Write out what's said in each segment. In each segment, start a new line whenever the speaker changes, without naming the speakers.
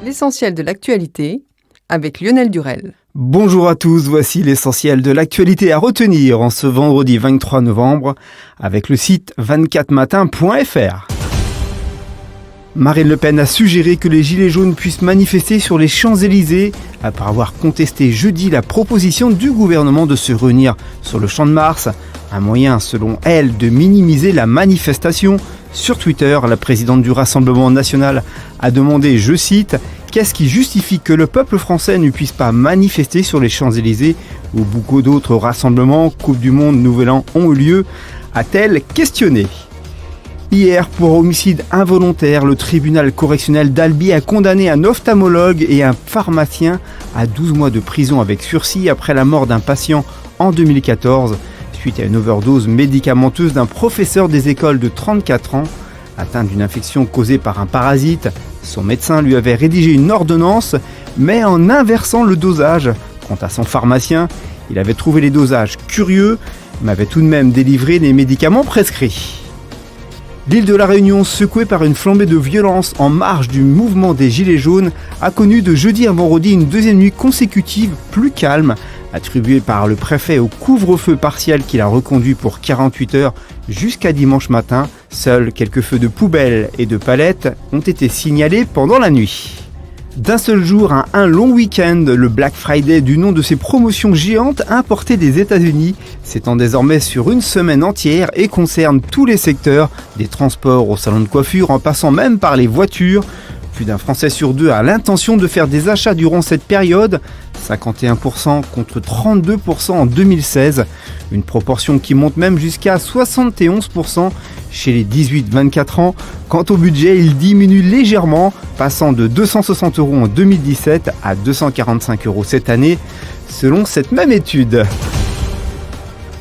L'essentiel de l'actualité avec Lionel Durel.
Bonjour à tous, voici l'essentiel de l'actualité à retenir en ce vendredi 23 novembre avec le site 24matin.fr. Marine Le Pen a suggéré que les Gilets jaunes puissent manifester sur les Champs-Élysées après avoir contesté jeudi la proposition du gouvernement de se réunir sur le Champ de Mars, un moyen selon elle de minimiser la manifestation. Sur Twitter, la présidente du Rassemblement national a demandé, je cite, « Qu'est-ce qui justifie que le peuple français ne puisse pas manifester sur les Champs-Élysées où beaucoup d'autres rassemblements, Coupe du Monde, Nouvel An ont eu lieu ?» a-t-elle questionné. Hier, pour homicide involontaire, le tribunal correctionnel d'Albi a condamné un ophtalmologue et un pharmacien à 12 mois de prison avec sursis après la mort d'un patient en 2014. Suite à une overdose médicamenteuse d'un professeur des écoles de 34 ans, atteint d'une infection causée par un parasite. Son médecin lui avait rédigé une ordonnance, mais en inversant le dosage. Quant à son pharmacien, il avait trouvé les dosages curieux, mais avait tout de même délivré les médicaments prescrits. L'île de la Réunion, secouée par une flambée de violence en marge du mouvement des Gilets jaunes, a connu de jeudi à vendredi une deuxième nuit consécutive plus calme, attribuée par le préfet au couvre-feu partiel qu'il a reconduit pour 48 heures jusqu'à dimanche matin. Seuls quelques feux de poubelles et de palettes ont été signalés pendant la nuit. D'un seul jour à un long week-end, le Black Friday, du nom de ces promotions géantes importées des États-Unis, s'étend désormais sur une semaine entière et concerne tous les secteurs, des transports au salon de coiffure en passant même par les voitures. Plus d'un Français sur deux a l'intention de faire des achats durant cette période, 51% contre 32% en 2016, une proportion qui monte même jusqu'à 71% chez les 18-24 ans. Quant au budget, il diminue légèrement, passant de 260 € en 2017 à 245 € cette année, selon cette même étude.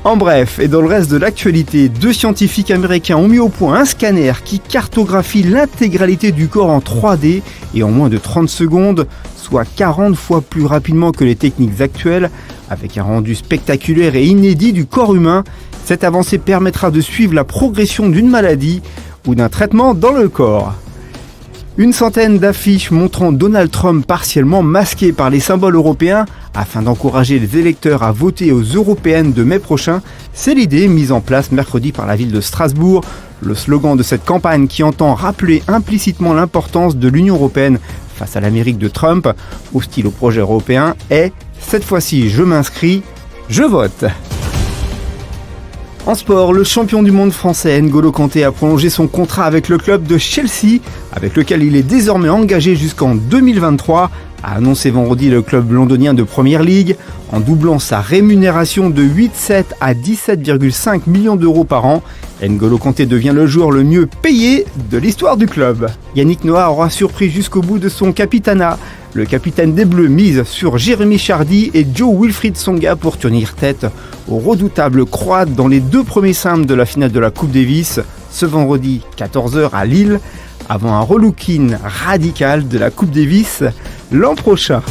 En bref, et dans le reste de l'actualité, 2 scientifiques américains ont mis au point un scanner qui cartographie l'intégralité du corps en 3D et en moins de 30 secondes, soit 40 fois plus rapidement que les techniques actuelles, avec un rendu spectaculaire et inédit du corps humain. Cette avancée permettra de suivre la progression d'une maladie ou d'un traitement dans le corps. Une centaine d'affiches montrant Donald Trump partiellement masqué par les symboles européens afin d'encourager les électeurs à voter aux européennes de mai prochain, c'est l'idée mise en place mercredi par la ville de Strasbourg. Le slogan de cette campagne qui entend rappeler implicitement l'importance de l'Union européenne face à l'Amérique de Trump, hostile au projet européen, est « Cette fois-ci, je m'inscris, je vote ». En sport, le champion du monde français N'Golo Kanté a prolongé son contrat avec le club de Chelsea, avec lequel il est désormais engagé jusqu'en 2023, a annoncé vendredi le club londonien de Premier League, en doublant sa rémunération de 8,7 à 17,5 millions d'euros par an. N'Golo Kanté devient le joueur le mieux payé de l'histoire du club. Yannick Noah aura surpris jusqu'au bout de son capitanat. Le capitaine des Bleus mise sur Jérémy Chardy et Jo-Wilfried Tsonga pour tenir tête aux redoutables Croates dans les 2 premiers simples de la finale de la Coupe Davis, ce vendredi 14h à Lille, avant un relooking radical de la Coupe Davis l'an prochain.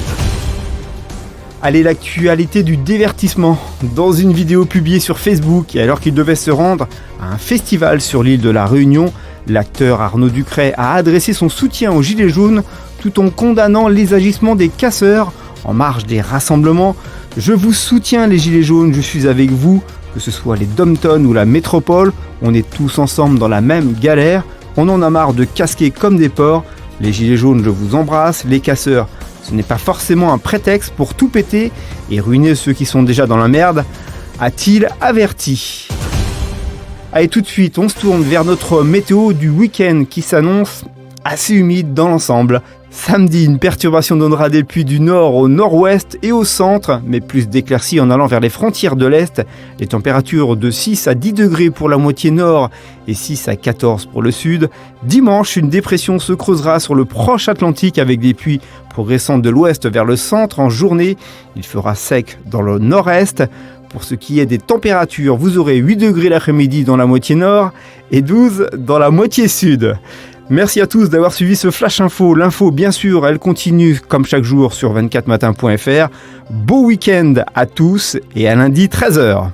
Allez, l'actualité du divertissement. Dans une vidéo publiée sur Facebook, et alors qu'il devait se rendre à un festival sur l'île de la Réunion, l'acteur Arnaud Ducret a adressé son soutien aux Gilets jaunes tout en condamnant les agissements des casseurs en marge des rassemblements. « Je vous soutiens les Gilets jaunes, je suis avec vous, que ce soit les Dom-Tom ou la métropole, on est tous ensemble dans la même galère, on en a marre de casquer comme des porcs, les Gilets jaunes je vous embrasse, les casseurs, ce n'est pas forcément un prétexte pour tout péter et ruiner ceux qui sont déjà dans la merde », a-t-il averti. Allez, tout de suite, on se tourne vers notre météo du week-end qui s'annonce assez humide dans l'ensemble. Samedi, une perturbation donnera des pluies du nord au nord-ouest et au centre, mais plus d'éclaircies en allant vers les frontières de l'est. Les températures de 6 à 10 degrés pour la moitié nord et 6 à 14 pour le sud. Dimanche, une dépression se creusera sur le proche Atlantique avec des pluies progressant de l'ouest vers le centre en journée. Il fera sec dans le nord-est. Pour ce qui est des températures, vous aurez 8 degrés l'après-midi dans la moitié nord et 12 dans la moitié sud. Merci à tous d'avoir suivi ce Flash Info. L'info, bien sûr, elle continue comme chaque jour sur 24matin.fr. Beau week-end à tous et à lundi 13h.